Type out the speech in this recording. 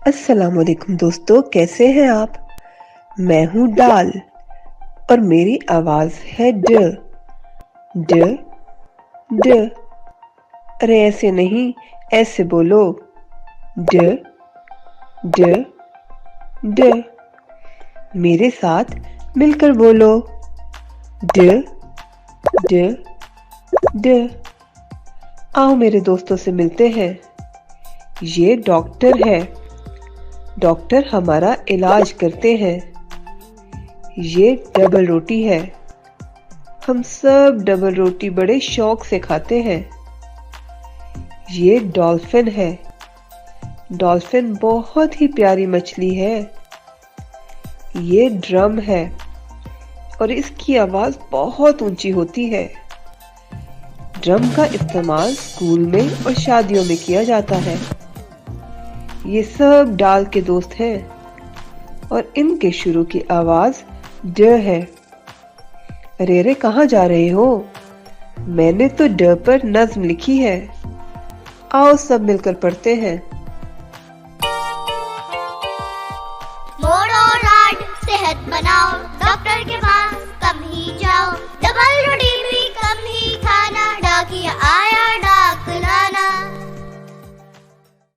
अस्सलाम वालेकुम दोस्तों, कैसे हैं आप। मैं हूँ डाल और मेरी आवाज है ड ड ड। अरे ऐसे नहीं, ऐसे बोलो। ड ड ड। मेरे साथ मिलकर बोलो। ड ड ड। आओ मेरे दोस्तों से मिलते हैं। ये डॉक्टर है। डॉक्टर हमारा इलाज करते हैं। ये डबल रोटी है। हम सब डबल रोटी बड़े शौक से खाते हैं। ये डॉल्फिन है। डॉल्फिन बहुत ही प्यारी मछली है। ये ड्रम है और इसकी आवाज बहुत ऊंची होती है। ड्रम का इस्तेमाल स्कूल में और शादियों में किया जाता है। ये सब डाल के दोस्त हैं और इनके शुरू की आवाज ड है। अरे अरे, कहाँ जा रहे हो। मैंने तो ड पर नज्म लिखी है। आओ सब मिलकर पढ़ते हैं।